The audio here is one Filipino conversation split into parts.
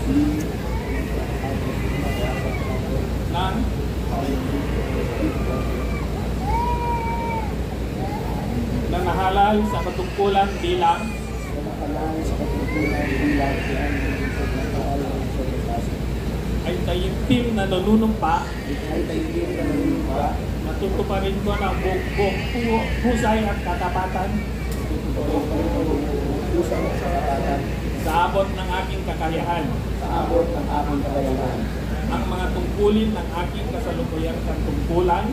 ng na nahalal sa katungkulan bilang ay taimtim na nanunumpa natutuparin ko ng buong husay at katapatan sa abot ng aking kakayahan ang mga tungkulin ng aking kasalukuyang katungkulan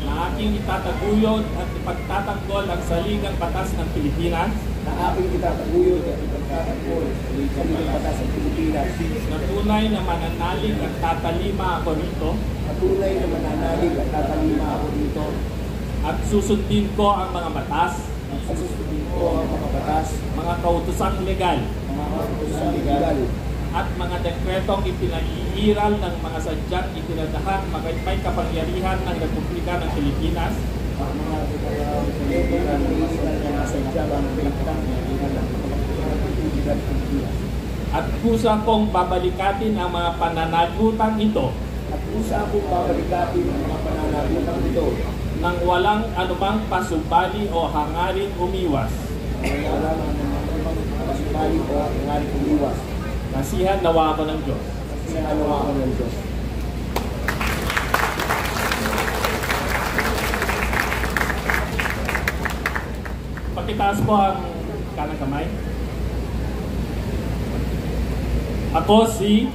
na aking itataguyod at ipagtatanggol ang saligang batas ng Pilipinas na tunay na mananalig at tatalima ako rito at susundin ko ang mga batas mga kautosang legal at mga dekretong ipinag-iiral ng mga sadyang itinadahang may kapangyarihan ng Republika ng Pilipinas at kusa kong babalikatin ang mga pananagutang ito nang walang anumang pasubali o hangarin umiwas. Kasihan nawa ako ng Diyos. Pakitaas po ang kanang kamay. Ako si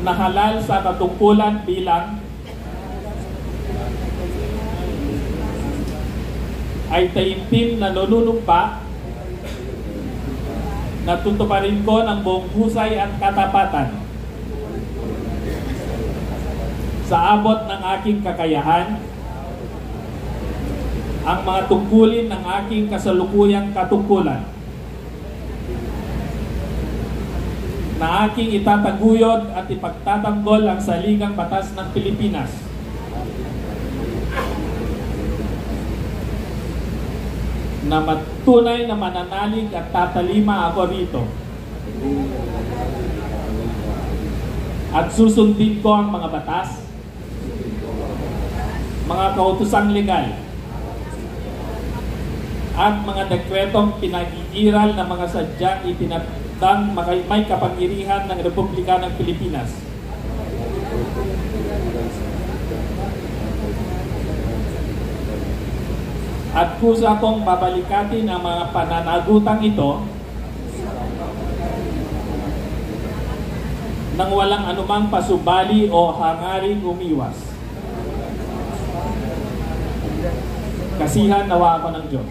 nahalal sa katungkulan bilang ay taimtim na nanunumpa natutuparin ko ng buong husay at katapatan sa abot ng aking kakayahan ang mga tungkulin ng aking kasalukuyang katungkulan na aking itataguyod at ipagtatanggol ang saligang batas ng Pilipinas na matunay na mananalig at tatalima ako rito at susundin ko ang mga batas mga kautosang legal at mga dekretong pinag-iiral ng mga sadyang itinatang may kapangyarihan ng Republika ng Pilipinas at kusa kong babalikatin ang mga pananagutang ito nang walang anumang pasubali o hangaring umiwas. Kasihan nawa ako ng Diyos.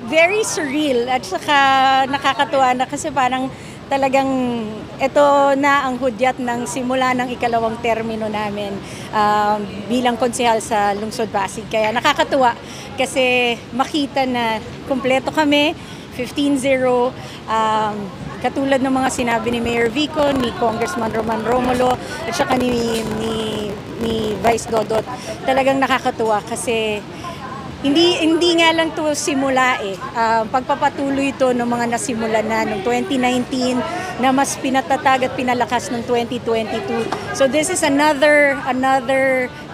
Very surreal at saka nakakatuwa na kasi parang talagang ito na ang hudyat ng simula ng ikalawang termino namin bilang konsehal sa Lungsod Pasig. Kaya nakakatuwa kasi makita na kumpleto kami, 15-0, katulad ng mga sinabi ni Mayor Vico, ni Congressman Roman Romulo, at saka ni Vice Dodot. Talagang nakakatuwa kasi hindi nga lang to simula pagpapatuloy ito ng mga nasimula na noong 2019 na mas pinatatag at pinalakas ng 2022. So this is another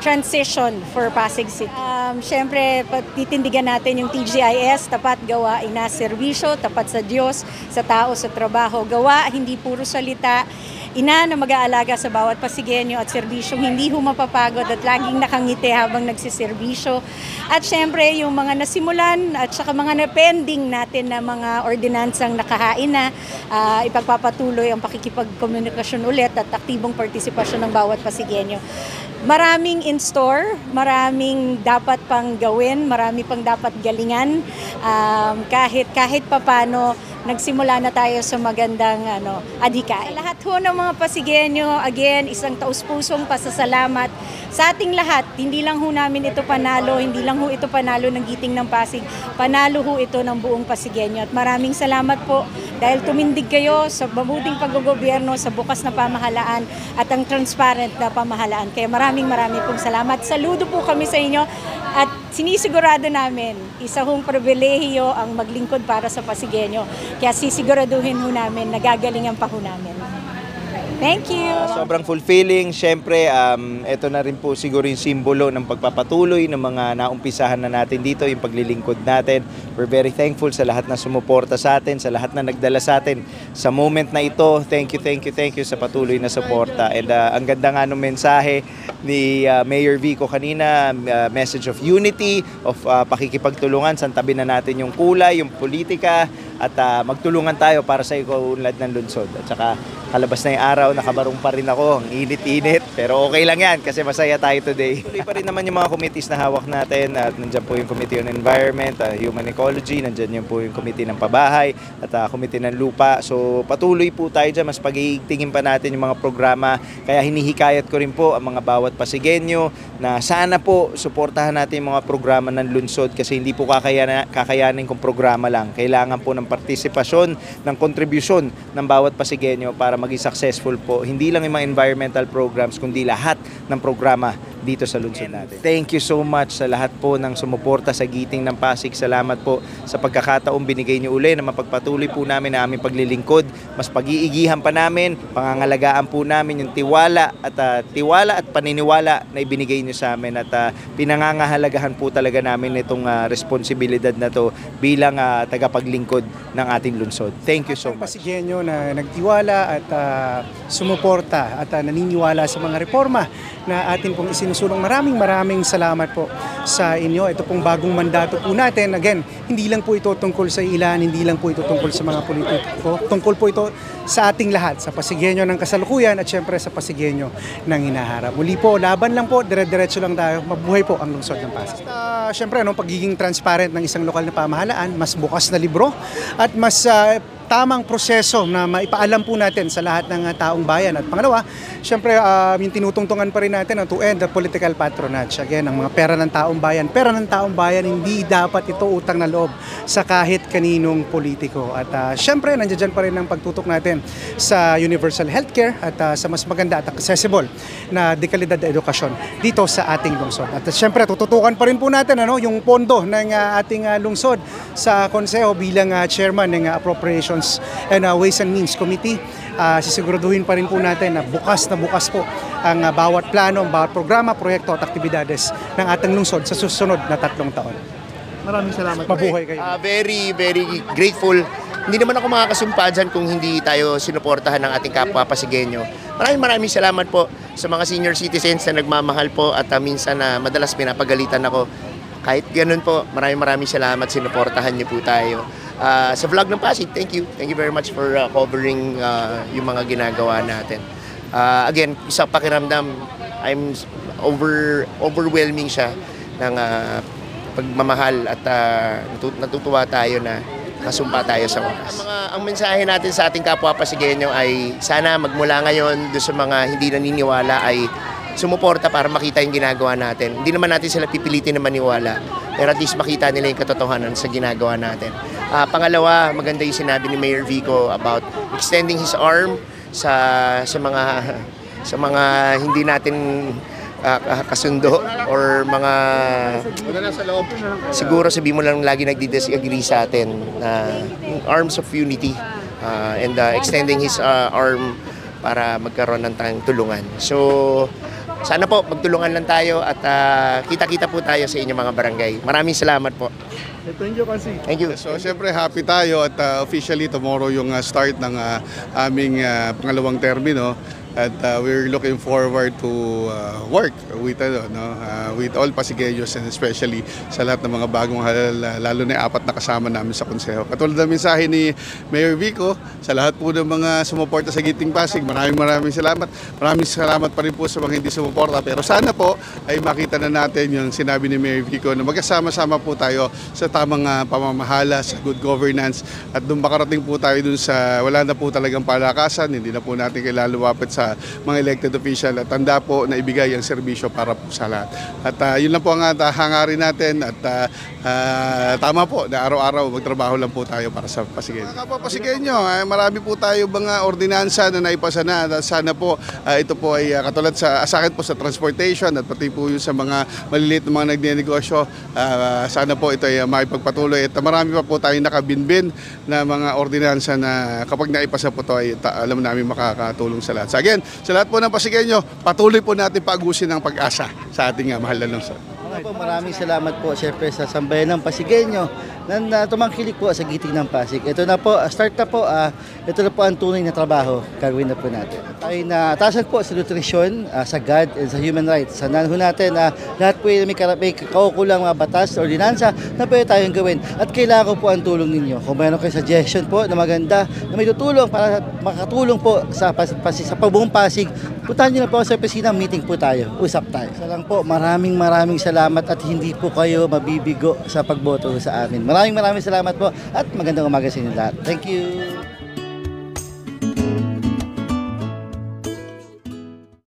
transition for Pasig City. Siyempre, titindigan natin yung TGIS, tapat, gawa, ina, serbisyo, tapat sa Diyos, sa tao, sa trabaho, gawa, hindi puro salita. Ina na mag-aalaga sa bawat Pasigenyo at serbisyong hindi humapapagod at laging nakangiti habang nagsiservisyo. At syempre yung mga nasimulan at saka mga napending natin na mga ordinansang nakahain na ipagpapatuloy ang pakikipagkomunikasyon ulit at aktibong partisipasyon ng bawat Pasigenyo. Maraming in store, maraming dapat pang gawin, marami pang dapat galingan. Kahit papano nagsimula na tayo sa magandang adhikain. Sa lahat ho ng mga Pasigueño, again, isang taus-pusong pasasalamat sa ating lahat. Hindi lang ho namin ito panalo, hindi lang ho ito panalo ng Giting ng Pasig, panalo ho ito ng buong Pasigueño. At maraming salamat po dahil tumindig kayo sa mabuting paggogobyerno, sa bukas na pamahalaan at ang transparent na pamahalaan. Kaya maraming pong salamat. Saludo po kami sa inyo at sinisigurado namin, isa hong pribilehiyo ang maglingkod para sa Pasigueño. Kaya sisiguraduhin ho namin, nagagalingan pa ho namin. Thank you! Sobrang fulfilling. Siyempre, ito na rin po siguro yung simbolo ng pagpapatuloy ng mga naumpisahan na natin dito, yung paglilingkod natin. We're very thankful sa lahat na sumuporta sa atin, sa lahat na nagdala sa atin sa moment na ito. Thank you sa patuloy na suporta. And ang ganda nga ng mensahe ni Mayor Vico kanina, message of unity, of pakikipagtulungan, santabi na natin yung kulay, yung politika, at magtulungan tayo para sa ikaunlad ng lungsod. At saka kalabas na yung araw, nakabarong pa rin ako, ang init-init, pero okay lang yan kasi masaya tayo today. Tuloy pa rin naman yung mga committees na hawak natin, at nandyan po yung Committee on Environment, Human Ecology, nandyan yung po yung Committee ng Pabahay, at Committee ng Lupa. So patuloy po tayo dyan, mas pag-iigtingin pa natin yung mga programa, kaya hinihikayat ko rin po ang mga bawat Pasigueño na sana po suportahan natin yung mga programa ng lungsod kasi hindi po kakayanin kung programa lang. Kailangan po ng partisipasyon, ng kontribusyon ng bawat Pasigueño para maging successful po. Hindi lang yung mga environmental programs, kundi lahat ng programa dito sa lungsod natin. Thank you so much sa lahat po ng sumuporta sa Giting ng Pasig. Salamat po sa pagkakataong binigay niyo uli na mapagpatuloy po namin na aming paglilingkod. Mas pag-iigihan pa namin, pangangalagaan po namin yung tiwala at paniniwala na ibinigay niyo sa amin, at pinangangahalagahan po talaga namin itong responsibilidad na to bilang tagapaglingkod ng ating lungsod. Thank you so much. Pasigueño na nagtiwala at sumuporta at naniniwala sa mga reforma na atin pong isinusulong. Maraming salamat po sa inyo. Ito pong bagong mandato po natin. Again, hindi lang po ito tungkol sa ilan, hindi lang po ito tungkol sa mga politiko. Tungkol po ito sa ating lahat, sa Pasigueño ng kasalukuyan at syempre sa Pasigueño ng hinaharap. Muli po, laban lang po, dire-diretso lang tayo. Mabuhay po ang lungsod ng Pasig. Syempre, pagiging transparent ng isang lokal na pamahalaan, mas bukas na libro at mas tamang proseso na maipaalam po natin sa lahat ng taong bayan. At pangalawa, syempre yung tinutungtungan pa rin natin to end the political patronage. Again, ang mga pera ng taong bayan, hindi dapat ito utang na loob sa kahit kaninong politiko. At syempre, nandiyan pa rin ang pagtutok natin sa universal healthcare at sa mas maganda at accessible na dekalidad na edukasyon dito sa ating lungsod. At syempre, tututukan pa rin po natin yung pondo ng ating lungsod sa konseho bilang chairman ng Appropriations and Ways and Means Committee. Sisiguraduhin pa rin po natin na bukas po ang bawat plano, bawat programa, proyekto at aktibidades ng ating lungsod sa susunod na 3 taon. Maraming salamat. Mabuhay kayo. Very grateful. Hindi naman ako makakasumpa dyan kung hindi tayo sinuportahan ng ating kapwa Pasigueño. Maraming salamat po sa mga senior citizens na nagmamahal po at minsan madalas pinapagalitan ako. Kahit ganun po, maraming salamat, sinuportahan niyo po tayo. Sa vlog ng Pasig, thank you very much for covering yung mga ginagawa natin. Again, isang pakiramdam, overwhelming siya ng pagmamahal at natutuwa tayo na kasumpa tayo sa wakas. Ang mensahe natin sa ating kapwa Pasigueño ay sana magmula ngayon doon sa mga hindi naniniwala ay sumuporta para makita yung ginagawa natin. Hindi naman natin sila pipilitin na maniwala, pero at least makita nila yung katotohanan sa ginagawa natin. Pangalawa, maganda yung sinabi ni Mayor Vico about extending his arm sa mga hindi natin kasundo or mga siguro sabi mo lang lagi nagdi-disagree sa atin na arms of unity and extending his arm para magkaroon ng tulungan. So sana po magtulungan lang tayo at kita-kita po tayo sa inyong mga barangay. Maraming salamat po. Thank you, Kasi. Thank you. So, siyempre, happy tayo at officially tomorrow yung start ng aming pangalawang termino at we're looking forward to work with with all Pasigueños and especially sa lahat ng mga bagong halal, lalo na yung 4 na kasama namin sa konseho. Katulad ng mensahe ni Mayor Vico, sa lahat po ng mga sumuporta sa Giting Pasig, maraming salamat. Maraming salamat pa rin po sa mga hindi sumuporta, pero sana po ay makita na natin yung sinabi ni Mayor Vico na magkasama-sama po tayo sa tamang pamamahala, sa good governance, at doon makarating po tayo dun sa wala na po talagang palakasan, hindi na po natin kailangan lumapit sa mga elected official at tanda po na ibigay ang serbisyo para po sa lahat. At yun lang po ang hangarin natin at tama po na araw-araw magtrabaho lang po tayo para sa Pasigueño. Mga kapwa Pasigueño, marami po tayo mga ordinansa na naipasa na. Sana po ito po ay katulad sa akin po sa transportation at pati po yung sa mga maliliit na mga nagnenegosyo. Sana po ito ay makipagpatuloy at marami pa po tayong nakabinbin na mga ordinansa na kapag naipasa po ito ay alam namin makakatulong sa lahat. So again, sa lahat po ng Pasigueño, patuloy po natin pag-agusin ng pag-asa sa ating mahal na lungsod. Maraming salamat po siyempre sa sambayan ng Pasigueño na tumangkilik po sa Giting ng Pasig. Ito na po, start na po, ito na po ang tunay na trabaho, gagawin na po natin. Tayo na atasan po sa nutrisyon, sa God and sa human rights. Sanahan ho natin lahat po yung may kaukulang mga batas, ordinansa na pwede tayong gawin. At kailangan ko po ang tulong ninyo. Kung mayroon kayo suggestion po na maganda, na may tutulong para makatulong po sa pagbuong Pasig, puntahan nyo na po sa opisina, meeting po tayo, usap tayo. Isa lang po, maraming salamat at hindi po kayo mabibigo sa pagboto sa amin. Maraming salamat po at magandang umaga sa inyo lahat. Thank you!